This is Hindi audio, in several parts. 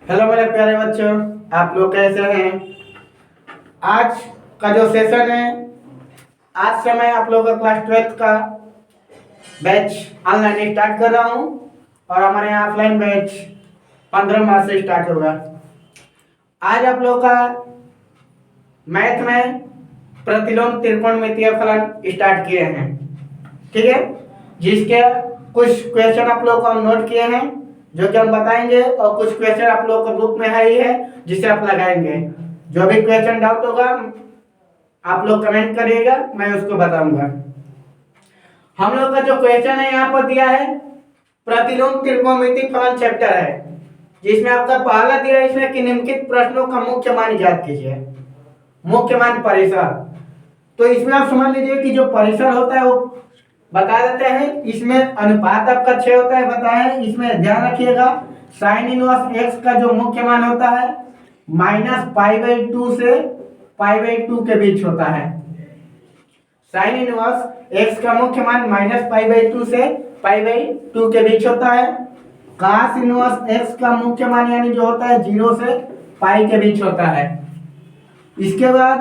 हेलो मेरे प्यारे बच्चों, आप लोग कैसे हैं। आज का जो सेशन है, आज से मैं आप लोगों का क्लास 12 का बैच ऑनलाइन स्टार्ट कर रहा हूं और हमारे यहाँ ऑफलाइन बैच 15 मार्च से स्टार्ट होगा। आज आप लोगों का मैथ में प्रतिलोम त्रिकोणमितीय फलन स्टार्ट किए हैं, ठीक है। जिसके कुछ क्वेश्चन आप लोगों को हम नोट किए हैं जो कि हम बताएंगे, और कुछ क्वेश्चन आप लोगों को बुक में है ही है जिसे आप लगाएंगे। जो भी क्वेश्चन डाउट होगा आप लोग कमेंट करिएगा, मैं उसको बताऊंगा। हम लोग का जो क्वेश्चन है यहाँ पर दिया है प्रतिलोम त्रिकोणमितीय फलन चैप्टर है, जिसमें आपका पहला दिया है इसमें कि निम्नलिखित प्रश्नों का मुख्य मान ज्ञात कीजिए। मुख्य मान परिसर, तो इसमें आप समझ लीजिए कि जो परिसर होता है वो बता देते हैं। इसमें अनुपात आपका 6 होता है बताया है। इसमें ध्यान रखिएगा साइन इनवर्स एक्स का जो मुख्य मान होता है -π/2 से π/2 के बीच होता है। साइन इनवर्स एक्स का मुख्य मान -π/2 से π/2 के बीच होता है। cos इनवर्स एक्स का मुख्य मान यानी जो होता है 0 से पाई के बीच होता है। इसके बाद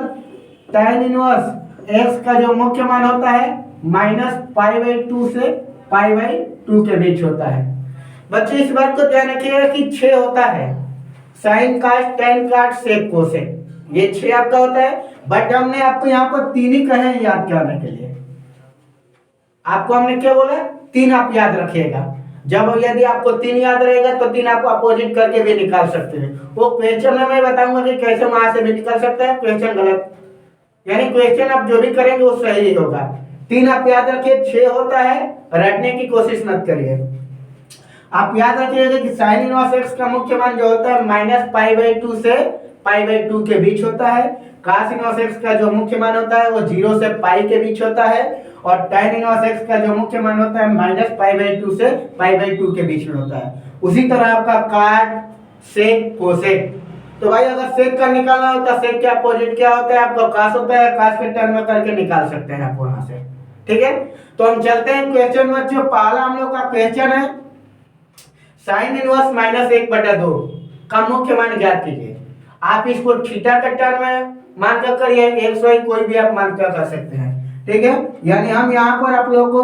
tan इनवर्स एक्स का जो मुख्य मान होता है -π/2 से π/2 के बीच होता है। बच्चे इस बात को ध्यान रखिएगा कि 6 होता है साइन काट tan काट सेक कोसेक, ये 6 आपका होता है। बट हमने आपको यहाँ पर 3 ही कहे हैं याद करने के लिए। आपको हमने क्या बोला, 3 आप याद रखिएगा। जब यदि आपको 3 याद रहेगा तो 3 आप अपोजिट करके भी निकाल सकते हैं। वो क्वेश्चन में मैं बताऊंगा कि कैसे वहां से भी निकाल सकते हैं क्वेश्चन गलत, यानी क्वेश्चन आप जो भी करेंगे वो सही होगा। 3 आप याद रखिए, 6 होता है, रटने की कोशिश मत करिए। आप याद रखिएगा कि साइन इनवर्स एक्स का मुख्य मान जो होता है -π/2 से π/2 के बीच होता है। cos इनवर्स एक्स का जो मुख्य मान होता है वो 0 से पाई के बीच होता है। और tan इनवर्स एक्स का जो मुख्य मान होता है -π/2 से π/2 के बीच में होता है। उसी तरह आपका काट सेक कोसेक, तो भाई अगर सेक का निकालना होता है, सेक के अपोजिट क्या होता है आपका कास होता है, कास के टर्म में करके निकाल सकते हैं आप वहां से, ठीक है। तो हम चलते हैं क्वेश्चन में। जो पहला हम लोग का क्वेश्चन है साइन इनवर्स -1/2 का मुख्य मान ज्ञात कीजिए। आप इसको थीटा के टर्म में मान कर करिए, एक्स वाई कोई भी आप मान कर सकते हैं, ठीक है। यानी हम यहाँ पर आप लोगों को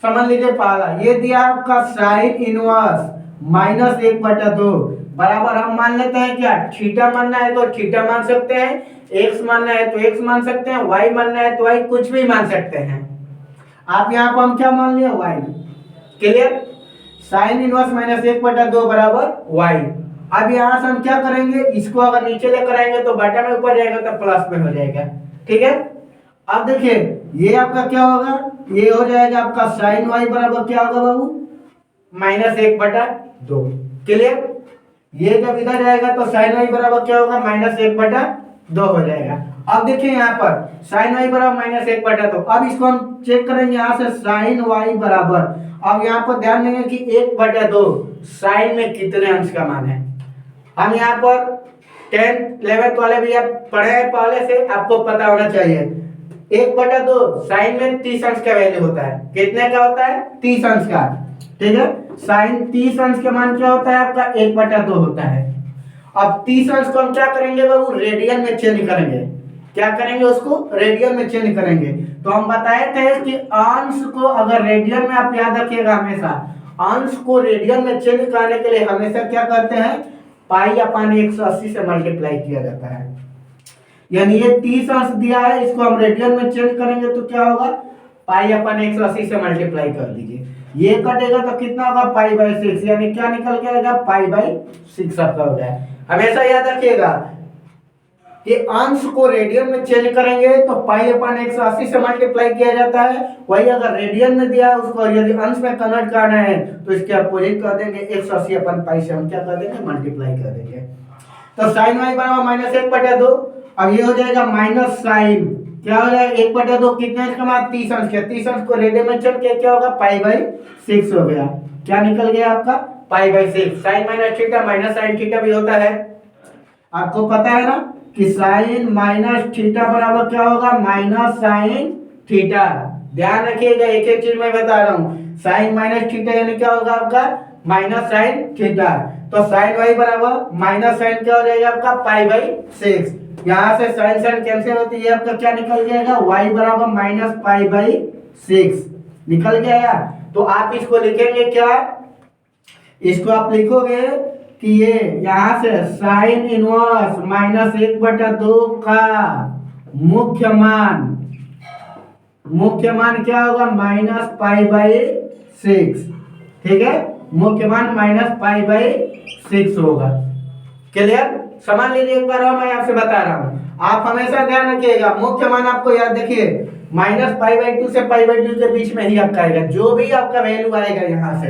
समझ लीजिए पहला ये दिया आपका साइन इनवर्स -1/2 बराबर हम मान लेते हैं क्या, थीटा मानना है तो थीटा मान सकते हैं, एक्स मानना है तो एक्स मान सकते हैं, वाई मानना है तो वाई, कुछ भी मान सकते हैं। आप यहाँ पर हम क्या मान लिया, वाई। क्लियर, साइन इनवर्स -1/2 बराबर वाई। अब यहाँ से हम क्या करेंगे, इसको अगर नीचे लेकर आएंगे तो बटा में ऊपर जाएगा तो प्लस में हो जाएगा, ठीक है। अब देखिए ये आपका क्या होगा, ये हो जाएगा आपका साइन वाई बराबर क्या होगा बाबू, -1/2। क्लियर, ये जब इधर जाएगा तो साइन वाई बराबर क्या होगा, -1/2 हो जाएगा। अब देखिए यहाँ पर साइन वाई बराबर -1/2। अब इसको हम चेक करेंगे यहाँ से साइन वाई बराबर, अब यहाँ पर ध्यान देंगे कि 1/2 साइन में कितने अंश का मान है। हम यहाँ पर 10th 11th वाले भी आप पढ़े हैं पहले से, आपको पता होना चाहिए 1/2 साइन में 30 अंश का वैल्यू होता है। कितने का होता है, 30 अंश का, ठीक है। साइन 30 अंश के मान क्या होता है आपका, 1/2 होता है। अब 30 अंश को हम क्या करेंगे बाबू, रेडियन में चेंज करेंगे। क्या करेंगे, उसको रेडियन में चेंज करेंगे। तो हम बताए थे कि अंश को अगर रेडियन में, आप याद रखिएगा हमेशा अंश को रेडियन में चेंज करने के लिए हमेशा क्या करते हैं, π/180 से मल्टीप्लाई किया जाता है। यानी ये 30 अंश दिया है, इसको हम रेडियन में चेंज करेंगे तो क्या होगा, π/180 से मल्टीप्लाई कर दीजिए। ये कटेगा तो कितना होगा, π/6, यानी क्या निकल के आएगा, π/6 आपका हो जाए। हमेशा याद रखिएगा कि अंश को रेडियन में चेंज करेंगे तो π/180 से मल्टीप्लाई किया जाता है। वही अगर रेडियन में दिया है उसको यदि अंश में कन्वर्ट करना है तो इसके अपोजिट कर देंगे, 180/π से हम क्या कर देंगे, मल्टीप्लाई कर देंगे। तो साइन वाई बराबर -1/2। अब ये हो जाएगा माइनस साइन, क्या हो जाएगा 1/2, कितने अंश का मान, 30 अंश के, 30 अंश को रेडियन में चेंज किया क्या होगा, π/6 हो गया। क्या निकल गया आपका, π/6। Sine minus theta minus sine theta भी होता है, आपको पता है ना कि साइन माइनस थीटा बराबर क्या होगा, माइनस साइन थीटा। ध्यान रखिएगा एक एक चीज मैं बता रहा हूँ, साइन माइनस थीटा यानी क्या होगा आपका, माइनस साइन थीटा। तो साइन वाई बराबर माइनस साइन क्या हो जाएगा आपका π/6। यहाँ से साइन साइन कैंसिल होती है, आपका क्या निकल जाएगा y बराबर माइनस π/6 निकल गया। तो आप इसको लिखेंगे क्या, इसको आप लिखोगे कि ये यहाँ से साइन इनवर्स -1/2 का मुख्य मान क्या होगा -π/6। ठीक है, मुख्य मान -π/6 होगा। क्लियर, समझ लीजिए एक बार और मैं आपसे बता रहा हूँ, आप हमेशा ध्यान रखिएगा मुख्य मान आपको याद देखिए -π/2 से π/2 के बीच में ही आपका आएगा, जो भी आपका वैल्यू आएगा यहाँ से।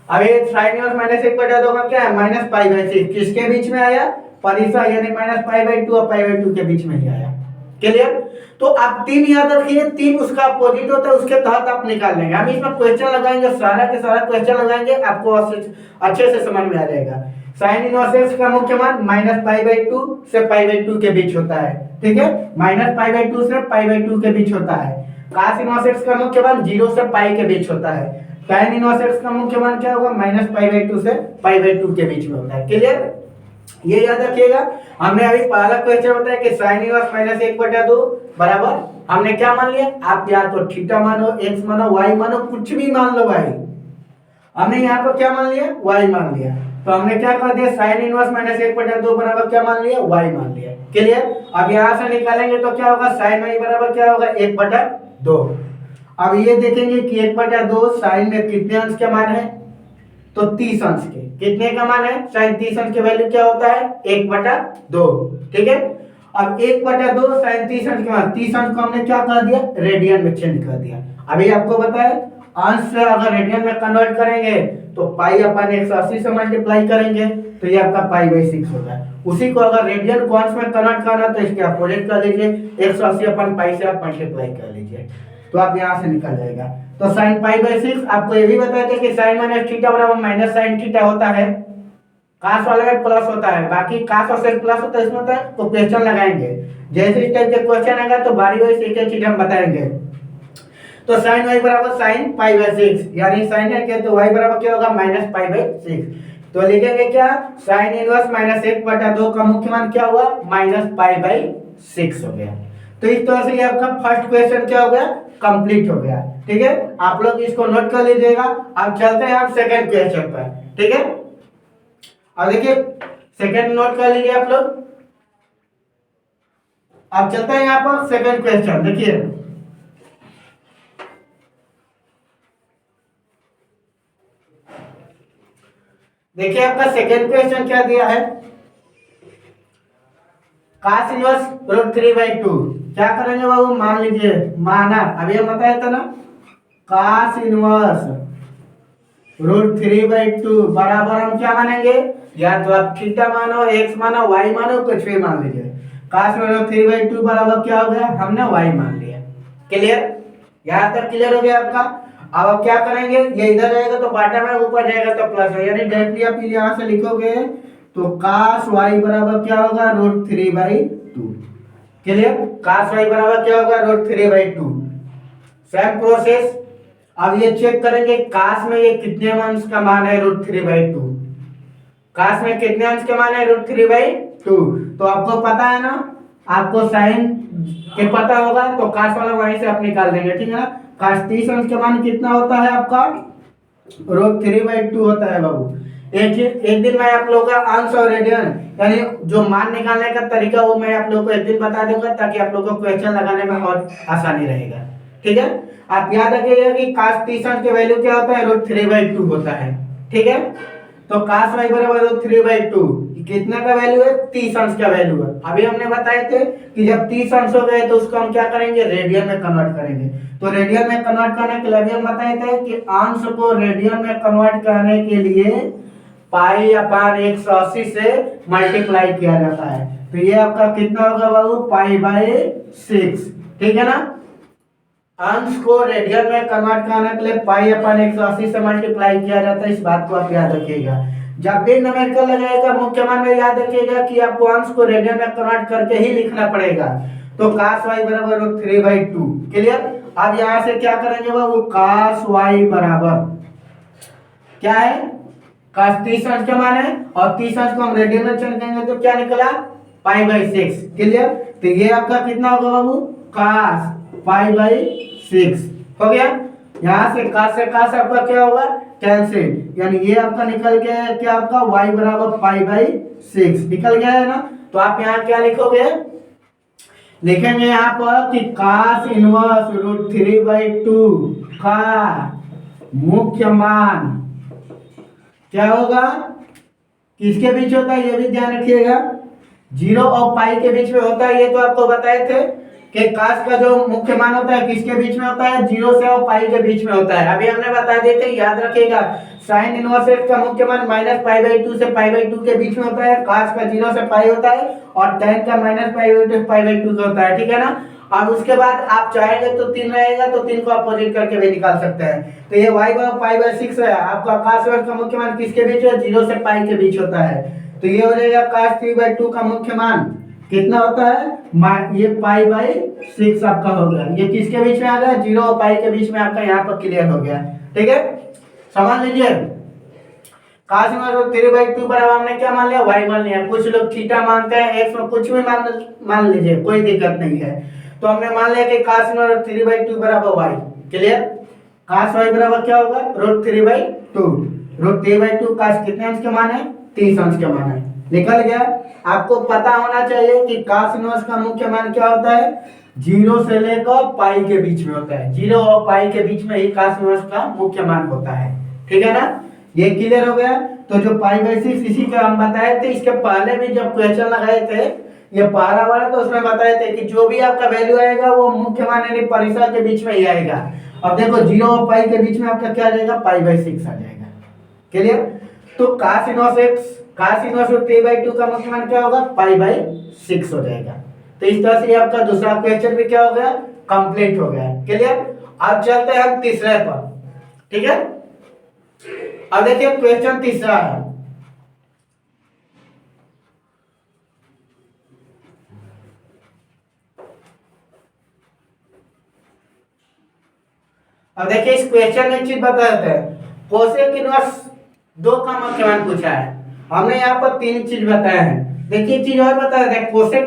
अब ये साइन इनवर्स -1/2 का क्या है -π/6, किसके बीच में आया, परिसा यानी -π/2 और π/2 के बीच में ही आया। क्लियर, तो आप 3 याद रखिए, 3 उसका अपोजिट होता है, उसके तहत आप निकाल लेंगे। हम इसमें क्वेश्चन लगाएंगे, सारा के सारा क्वेश्चन लगाएंगे, आपको अच्छे से समझ में आ जाएगा। साइन इनवर्स x का मुख्य मान -π/2 से π/2 के बीच होता है। ठीक है, -π/2 से π/2 के बीच होता है। cos इनवर्स x का मुख्य मान 0 से π के बीच होता है। tan इनवर्स x का मुख्य मान क्या होगा -π/2 से π/2 के बीच में होता है। क्लियर, ये याद रखिएगा। हमने अभी पहला क्वेश्चन बताया कि sin इनवर्स -1/2 बराबर हमने क्या मान लिया, आप या तो थीटा मानो, x मानो, y मानो, कुछ भी मान लो भाई। हमने यहाँ पर क्या मान लिया, y मान लिया, तो हमने क्या कर दिया sin इनवर्स -1/2 बराबर क्या मान लिया, y मान लिया। क्लियर, अब यहाँ से निकालेंगे तो क्या होगा, sin y बराबर क्या होगा 1/2। अब ये देखेंगे कि 1/2 साइन में कितने अंश का मान है, तो 30 अंश के। कितने का मान है, साइन 30 अंश के वैल्यू क्या होता है 1/2। ठीक है, अब 1/2 साइन 30 अंश के मान, 30 अंश को हमने क्या कर दिया, रेडियन में चेंज कर दिया। अभी आपको बताया अंश से अगर रेडियन में कन्वर्ट करेंगे तो π/180 से मल्टीप्लाई करेंगे तो ये आपका π/6 होगा। उसी को अगर रेडियन को अंश में कन्वर्ट करना तो इसके अपोजिट कर लीजिए, 180/π से आप मल्टीप्लाई कर लीजिए, तो आप यहाँ से निकल जाएगा। तो साइन π/6 आपको ये भी बताया था कि साइन माइनस थीटा बराबर माइनस साइन थीटा होता है, कास वाले में प्लस होता है, बाकी कास और सेक प्लस होता है, इसमें होता है तो क्वेश्चन लगाएंगे। जैसे इस टाइप के क्वेश्चन आएगा तो बारी बारी से एक चीज हम बताएंगे। तो साइन y बराबर साइन π/6, यानी साइन है क्या, तो y बराबर क्या होगा -π/6। तो लिखेंगे क्या, साइन इनवर्स -1/2 का मुख्य मान क्या हुआ -π/6 हो गया। तो इस तरह से ये आपका फर्स्ट क्वेश्चन क्या हो गया, कंप्लीट हो गया। ठीक है, आप लोग इसको नोट कर लीजिएगा। अब चलते हैं आप सेकंड क्वेश्चन पर। ठीक है, अब देखिए सेकंड नोट कर लीजिए आप लोग। अब चलते हैं यहाँ पर सेकंड क्वेश्चन। देखिए आपका सेकंड क्वेश्चन क्या दिया है, cos इनवर्स √3/2। क्या करेंगे बाबू, मान लीजिए, माना अभी हम बताया था ना, cos इनवर्स √3/2 बराबर हम क्या मानेंगे, या तो आप थीटा मानो, x मानो, y मानो, कुछ भी मान लीजिए। cos √3/2 बराबर क्या हो गया, हमने y मान लिया। क्लियर, यहाँ तक क्लियर हो गया आपका। अब आप क्या करेंगे, ये इधर जाएगा तो बाटा में, ऊपर जाएगा तो प्लस है, यानी डायरेक्टली आप यहाँ से लिखोगे तो cos y बराबर क्या होगा √3/2। क्लियर, cos y बराबर क्या होगा √3/2। Same process. अब ये चेक करेंगे cos में ये कितने अंश का मान है √3/2, cos में कितने अंश का मान है √3/2। तो आपको पता है ना, आपको साइन के पता होगा तो cos वाला वहीं से आप निकाल देंगे। ठीक है ना, cos 30 अंश का मान कितना होता है आपका √3/2 होता है बाबू। एक दिन मैं आप लोगों का अंश और रेडियन यानी जो मान निकालने का तरीका वो मैं आप लोगों को एक दिन बता दूंगा, ताकि आप लोगों को क्वेश्चन लगाने में और आसानी रहेगा। ठीक है, आप याद रखिएगा कि cos 30 अंश के वैल्यू क्या होता है √3/2 होता है। ठीक है, तो cos y बराबर √3/2 कितना का वैल्यू है, 30 अंश का वैल्यू है। अभी हमने बताए थे कि जब 30 अंश हो गए तो उसको हम क्या करेंगे, रेडियन में कन्वर्ट करेंगे। तो रेडियन में कन्वर्ट करने के लिए अभी हम बताए थे कि अंश को रेडियन में कन्वर्ट करने के लिए π/180 से मल्टीप्लाई किया जाता है। तो ये आपका कितना होगा बाबू π/6। ठीक है ना, अंश को रेडियन में कन्वर्ट करने के लिए π/180 से मल्टीप्लाई किया जाता है, इस बात को आप याद रखिएगा। जब भी न्यूमेरिकल लगाएगा मुख्य मान में याद रखिएगा कि आपको अंश को रेडियन में कन्वर्ट करके ही लिखना पड़ेगा। तो cos y बराबर √3/2। क्लियर, अब यहाँ से क्या करेंगे बाबू, cos y बराबर क्या है cos 30 अंश का मान है और 30 अंश को हम रेडियन में चेंज करेंगे तो क्या निकला पाई बाई 6। क्लियर? तो ये आपका कितना होगा बाबू cos पाई बाई 6 हो गया। यहाँ से cos आपका क्या होगा कैंसिल, यानी ये आपका निकल गया है क्या आपका y बराबर पाई बाई 6 निकल गया है ना। तो आप यहाँ क्या लिखोगे, लिखेंगे यहाँ पर कि cos इनवर्स रूट 3/2 का मुख्य मान क्या होगा, किसके बीच होता है ये भी ध्यान रखिएगा, 0 और पाई के बीच में होता है। ये तो आपको बताए थे कि cos का जो मुख्य मान होता है किसके बीच में होता है, 0 से और पाई के बीच में होता है। अभी हमने बता दिए थे, याद रखिएगा sin इनवर्स x का मुख्य मान -पाई/2 से पाई/2 के बीच में होता है, cos का 0 से पाई होता है और tan का -पाई/2 से पाई/2 का होता है, ठीक है ना। अब उसके बाद आप चाहेंगे तो 3 रहेगा तो 3 को अपोजिट करके भी निकाल सकते हैं। तो ये y बराबर पाई बाई 6 है, आपका cos वर्ग का मुख्य मान किसके बीच है, 0 से पाई के बीच होता है। तो ये हो जाएगा cos 3/2 का मुख्य मान कितना होता है, ये पाई बाई 6 आपका हो गया। ये किसके बीच में आ गया, 0 और पाई के बीच में आपका यहाँ पर क्लियर हो गया, ठीक है। समझ लीजिए cos इनवर्स 3/2 बराबर हमने क्या मान लिया, y मान लिया। कुछ लोग थीटा मानते हैं, x में कुछ भी मान लीजिए, कोई दिक्कत नहीं है। तो हमने मान लिया कि cos इनवर्स 3/2 बराबर y, क्लियर। cos y बराबर क्या होगा रूट 3/2, रूट 3/2 cos कितने अंश का मान है, 30 अंश का मान है, निकल गया। आपको पता होना चाहिए कि cos इनवर्स का मुख्य मान क्या होता है, 0 से लेकर पाई के बीच में होता है, 0 और पाई के बीच में ही cos इनवर्स का मुख्य मान होता है, ठीक है ना। ये क्लियर हो गया। तो जो पाई बाई 6 इसी का हम बताए थे, इसके पहले भी जब क्वेश्चन लगाए थे ये 12 वाला, तो उसमें बताए थे कि जो भी आपका वैल्यू आएगा वो मुख्य मान यानी परिसर के बीच में ही आएगा। अब देखो 0 और पाई के बीच में आपका क्या आ जाएगा, पाई बाई 6 आ जाएगा, क्लियर। तो cos इनवर्स 3/2 का मुख्य मान क्या होगा, पाई बाई 6 हो जाएगा। तो इस तरह से आपका दूसरा क्वेश्चन भी क्या हो गया, कंप्लीट हो गया, क्लियर। अब चलते हैं हम तीसरे पर, ठीक है। अब देखिए क्वेश्चन तीसरा है, अब देखिए इस क्वेश्चन में एक चीज बता देते हैं, कोसेक इनवर्स 2 का मुख्य मान पूछा है। हमने यहाँ पर 3 चीज बताए हैं। देखिए एक चीज और बता देते हैं, कोसेक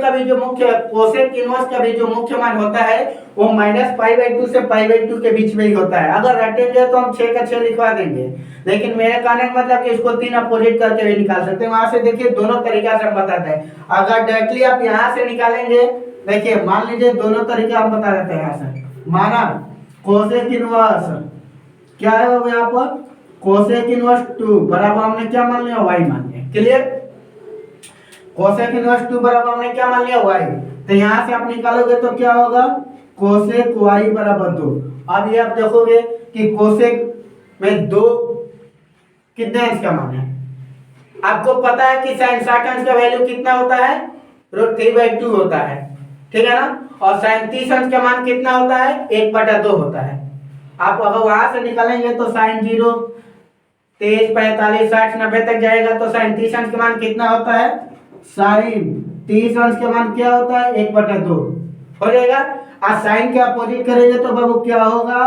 इनवर्स का भी जो मुख्य मान होता है वो -पाई/2 से पाई/2 के बीच में ही होता है। अगर रटेंगे तो हम 6 का 6 लिखवा देंगे, लेकिन मेरे कहने का मतलब कि इसको 3 अपोजिट करके भी निकाल सकते हैं। वहां से देखिए दोनों तरीका से हम बताते हैं। अगर डायरेक्टली आप यहाँ से निकालेंगे, देखिए मान लीजिए दोनों तरीके हम बता देते हैं। यहाँ से माना कोसेक इनवर्स क्या है यहाँ पर, कोसेक इनवर्स 2 बराबर हमने क्या मान लिया, y मान लिया, क्लियर। कोसेक इनवर्स 2 बराबर हमने क्या मान लिया, y। तो यहाँ से आप निकालोगे तो क्या होगा, कोसेक y बराबर 2। अब ये आप देखोगे कि कोसेक में 2 कितने अंश का मान है, आपको पता है कि sin 60 अंश का वैल्यू कितना होता है, रूट 3/2 होता है, ठीक है ना। और sin 30 अंश का मान कितना होता है, 1/2 होता है। आप अगर वहां से निकालेंगे तो sin 0 23 45 60 90 तक जाएगा, तो sin 30 अंश का मान कितना होता है, sin 30 अंश का मान क्या होता है, 1/2 हो जाएगा। और sin के अपोजिट करेंगे तो बाबू क्या होगा,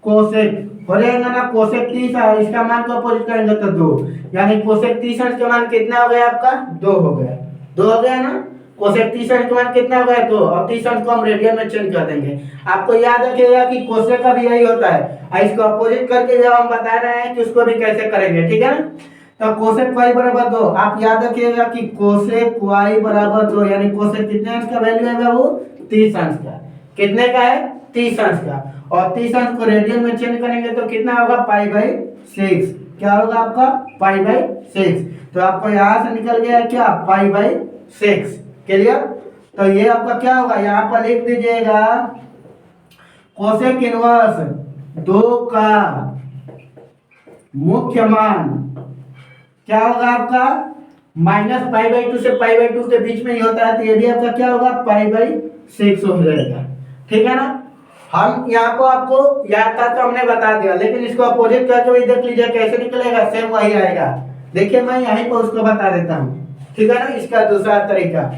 कोसेक हो जाएगा ना। कोसेक 30 है, इसका मान को अपोजिट करेंगे तो 2, यानी कोसेक 30 अंश का मान कितना हो गया आपका, 2 हो गया, 2 हो गया ना। कोसेक 30 अंश का मान कितना हो गया, 2, और 30 अंश को हम रेडियन में चेंज कर देंगे। आपको याद रखिएगा कि कोसेक का भी यही होता है, इसको अपोजिट करके जब हम बता रहे हैं कि उसको भी कैसे करेंगे, ठीक है ना। तो कोसेक y बराबर 2, आप याद रखिएगा कि कोसेक y बराबर 2, यानी कोसेक कितने अंश का वैल्यू है बाबू, 30 अंश का। कितने का है, 30 अंश का। और 30 अंश को रेडियन में चेंज करेंगे तो कितना होगा, पाई बाई 6। क्या होगा आपका, पाई बाई 6। तो आपको यहाँ से निकल गया क्या, पाई बाई 6, क्लियर। तो ये आपका क्या होगा, यहाँ पर लिख दीजिएगा कोसेक इनवर्स 2 का मुख्य मान क्या होगा आपका, -पाई/2 से पाई/2 के बीच में ही होता है। तो ये भी आपका क्या होगा, पाई बाई 6 हो जाएगा, ठीक है ना। हम यहाँ को आपको याद था तो हमने बता दिया, लेकिन इसको अपोजिट करके भी देख लीजिए कैसे निकलेगा, सेम वही आएगा। देखिए मैं यहीं पर उसको बता देता हूँ, ठीक है ना। इसका दूसरा तरीका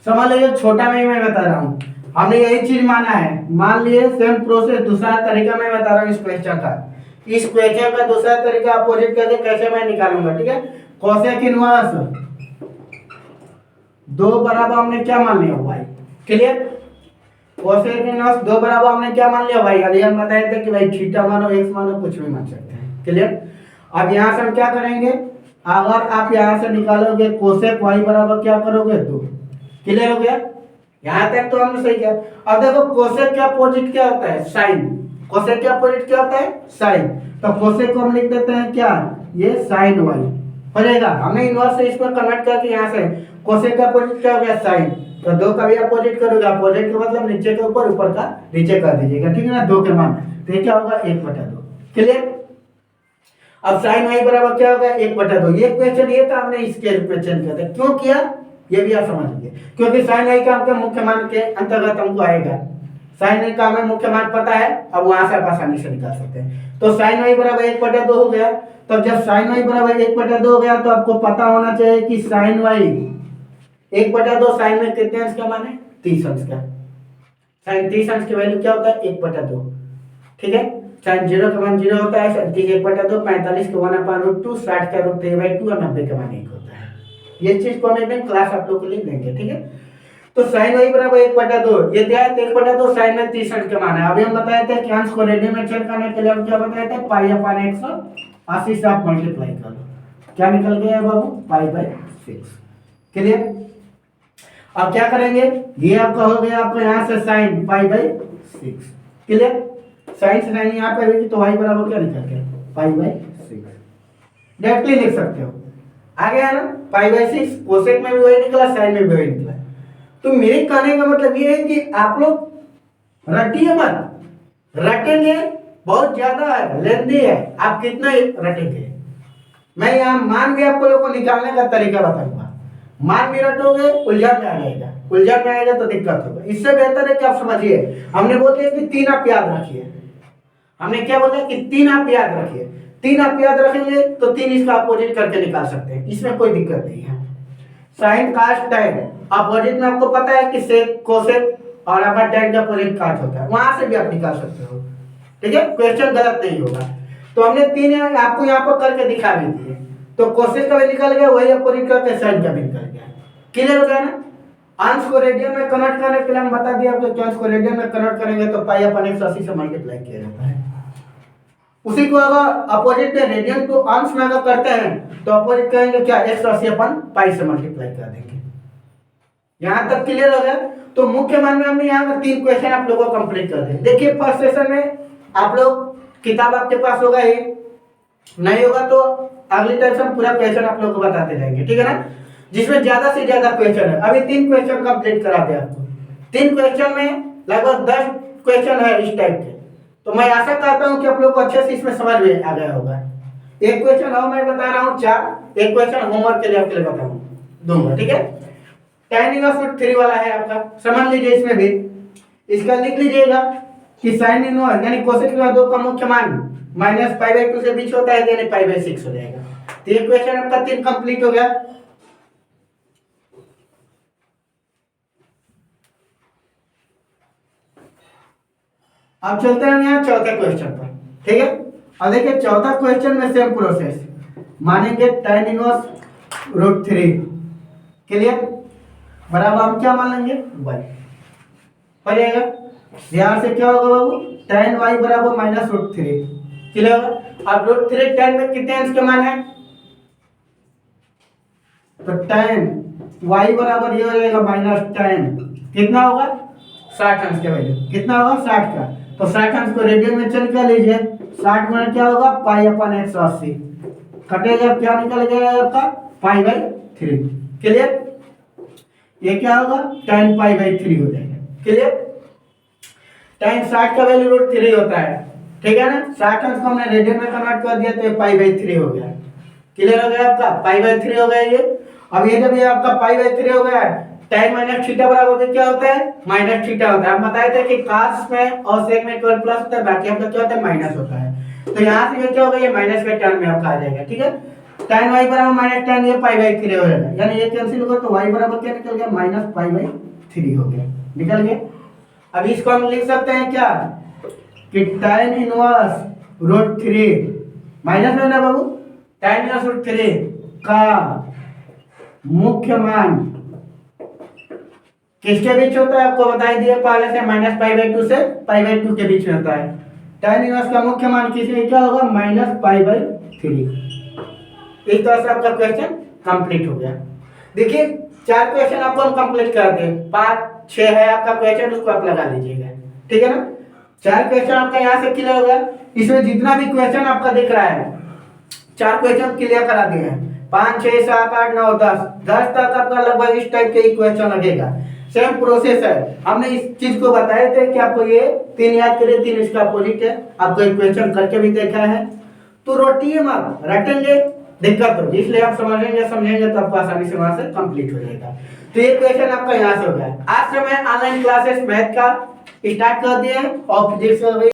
समझ लीजिए, छोटा में ही मैं बता रहा हूँ। हमने यही चीज माना है, मान लिए सेम प्रोसेस, दूसरा तरीका मैं बता रहा हूँ इस क्वेश्चन का। इस क्वेश्चन का दूसरा तरीका अपोजिट करके कैसे मैं निकालूंगा, ठीक है। कोसेक इनवर्स 2 बराबर हमने क्या मान लिया y, क्लियर। कोसेक इनवर्स 2 बराबर हमने क्या मान लिया y। अभी हम बताए थे कि भाई थीटा मानो x मानो कुछ भी मान सकते हैं, क्लियर। अब यहाँ से हम क्या करेंगे, अगर आप यहाँ से निकालोगे कोसेक y बराबर क्या करोगे 2, क्लियर हो गया। यहाँ तक तो हमने सही किया। अब देखो कोसेक का अपोजिट क्या होता है, साइन। कोसेक का अपोजिट क्या होता है, साइन। तो कोसेक को हम लिख देते हैं क्या, ये साइन y हो जाएगा। हमने इनवर्स से इसमें कन्वर्ट करके यहाँ से कोसेक का अपोजिट क्या हो गया, साइन। तो 2 का भी अपोजिट करोगे, अपोजिट का मतलब नीचे के ऊपर, ऊपर का नीचे कर दीजिएगा, ठीक है ना, 2 के मान। तो ये क्या होगा 1/2, क्लियर। अब साइन y बराबर क्या होगा 1/2। ये क्वेश्चन ये था, हमने इसके क्वेश्चन किया था, क्यों किया ये भी आप समझ लीजिए, क्योंकि साइन y का आपके मुख्य मान के अंतर्गत हमको आएगा। साइन y का हमें मुख्य मान पता है, अब वहां से आप आसानी से निकाल सकते हैं। तो साइन y बराबर 1/2 हो गया। तो जब साइन y बराबर 1/2 हो गया तो आपको पता होना चाहिए कि साइन y 1/2, साइन में कितने अंश का मान है, 30 अंश का। साइन 30 अंश की वैल्यू क्या होता है 1/2, ठीक है। साइन 0 का मान 0 होता है, 1/2, 45 का 1/√2, 60 का √3/2 और 90 का मान 1 होता है। ये चीज को हम एकदम क्लास आप लोग के लिए देंगे, ठीक है। तो साइन y बराबर 1/2, ये दिया है 1/2, साइन में 30 अंश का मान है। अभी हम बताए थे कि अंश को रेडियन में चेंज करने के लिए हम क्या बताए थे, π/180 से आप मल्टीप्लाई कर लो, क्या निकल गया बाबू, π/6, क्लियर। अब क्या करेंगे, ये आपका हो गया आपका यहाँ से साइन π/6, क्लियर। साइन से साइन यहाँ पे होगी तो y बराबर क्या निकल गया, π/6, डायरेक्टली लिख सकते हो। आ गया ना, π/6। कोसेक में भी वही निकला, साइन में भी वही निकला। तो मेरे कहने का मतलब ये है कि आप लोग रटिए मत, रटेंगे बहुत ज्यादा है, लेंदी है, आप कितना रटेंगे। मैं यहाँ मान भी आपको लोग को निकालने का तरीका बताऊंगा। मान भी रटोगे उलझन में आ जाएगा, उलझन में आएगा तो दिक्कत होगा। इससे बेहतर है कि आप समझिए, हमने बोल दिया कि 3 आप याद रखिए। हमने क्या बोला कि 3 आप याद रखिए। 3 आप याद रखेंगे तो 3 इसका अपोजिट करके निकाल सकते हैं, इसमें कोई दिक्कत नहीं है। साइन कास्ट टैन अपोजिट में आपको पता है कि सेक कोसेक और आपका टैन का अपोजिट काट होता है, वहां से भी आप निकाल सकते हो, ठीक है। क्वेश्चन गलत नहीं होगा। तो हमने 3 आपको यहाँ पर करके दिखा भी दिए। तो कोसेक का भी निकल गया, वही अपोजिट करके साइन का भी निकल गया, क्लियर हो गया ना। अंश को रेडियन में कन्वर्ट करने के लिए हम बता दिया आपको कि अंश को रेडियन में कन्वर्ट करेंगे तो π/180 से मल्टीप्लाई किया जाता है। उसी को अगर अपोजिट में रेडियन को अंश में अगर करते हैं तो अपोजिट करेंगे क्या, 180/π से मल्टीप्लाई कर देंगे। यहां तक क्लियर हो गया। तो मुख्य मान में हमने यहाँ पर 3 क्वेश्चन आप लोगों को कंप्लीट कर दिए। देखिए फर्स्ट सेशन में आप लोग किताब आपके पास होगा, ये नहीं होगा तो अगली टाइम से हम पूरा क्वेश्चन आप लोग को बताते जाएंगे, ठीक है ना, जिसमें ज्यादा से ज्यादा क्वेश्चन है। अभी 3 क्वेश्चन कंप्लीट करा दिया आपको। 3 क्वेश्चन में लगभग 10 क्वेश्चन है इस टाइप के। तो मैं आशा करता हूं कि आप लोग को अच्छे से इसमें समझ में आ गया होगा। एक क्वेश्चन और मैं बता रहा हूं 4, एक क्वेश्चन होमवर्क के लिए आपके लिए बताऊं दूंगा, ठीक है। tan इनवर्स √3 वाला है आपका, समझ लीजिए। इसमें भी इसका लिख लीजिएगा कि sin इनवर्स यानी कोसेक का 2 का मुख्य मान -π/2 से बीच होता है, यानी π/6 हो जाएगा। तो ये क्वेश्चन आपका 3 कंप्लीट हो गया। अब चलते हैं यहाँ चौथे क्वेश्चन पर, ठीक है। अब देखिए चौथा क्वेश्चन में सेम प्रोसेस मानेंगे tan इनवर्स √3, क्लियर। बराबर हम क्या मान लेंगे, y हो जाएगा। यहाँ से क्या होगा बाबू, tan y बराबर -√3, क्लियर होगा। अब √3 tan में कितने अंश के मान है, तो tan y बराबर ये हो जाएगा -tan, कितना होगा 60 अंश का वैल्यू, कितना होगा 60 का। तो 60 अंश को रेडियन में चेंज कर लीजिए, 60 में क्या होगा π/180, कटेगा क्या निकल गया आपका π/3, क्लियर। ये क्या होगा tan π/3 हो जाएगा, क्लियर। tan 60 का वैल्यू √3 होता है, ठीक है ना। 60 अंश को हमने रेडियन में कन्वर्ट कर दिया तो ये π/3 हो गया, क्लियर हो गया आपका π/3 हो गया ये। अब ये जब ये आपका π/3 हो गया है, tan माइनस थीटा बराबर क्या होता है, माइनस थीटा होता है। हम बताए थे कि cos में और sec में केवल प्लस होता है, बाकी आपका क्या होता है माइनस होता है। तो यहाँ से क्या होगा, ये माइनस के टर्म में आपका आ जाएगा, ठीक है। tan y बराबर -tan ये π/3 हो जाएगा, यानी ये कैंसिल होगा तो y बराबर क्या निकल गया -π/3 हो गया, निकल गया। अब इसको हम लिख सकते हैं क्या कि tan इनवर्स √3 माइनस में ना बाबू, tan इनवर्स √3 का मुख्य मान किसके बीच होता है, आपको बता दिया पहले से, -π/2 से π/2 के बीच में होता है। tan इनवर्स का मुख्य मान किसमें क्या होगा, -π/3। इस तरह से आपका क्वेश्चन कंप्लीट हो गया। देखिए 4 क्वेश्चन आपको हम कंप्लीट कर दें, 5 6 है आपका क्वेश्चन, उसको आप लगा लीजिएगा, ठीक है ना। 4 क्वेश्चन आपका यहाँ से क्लियर होगा। इसमें जितना भी क्वेश्चन आपका दिख रहा है, 4 क्वेश्चन क्लियर करा दिए हैं। 5 6 7 8 9 10 तक आपका लगभग इस टाइप के क्वेश्चन लगेगा। सेम प्रोसेस है, हमने इस चीज को बताए थे कि आपको ये 3 याद करिए, 3 इसका अपोजिट है, आपको एक क्वेश्चन करके भी देखा है। तो रोटिए मत रटेंगे, दिक्कत होगी, इसलिए आप समझेंगे तो आपको आसानी से वहां से कंप्लीट हो जाएगा। तो ये क्वेश्चन आपका यहाँ से हो गया। आज से मैं ऑनलाइन क्लासेस मैथ का स्टार्ट कर दिए और फिजिक्स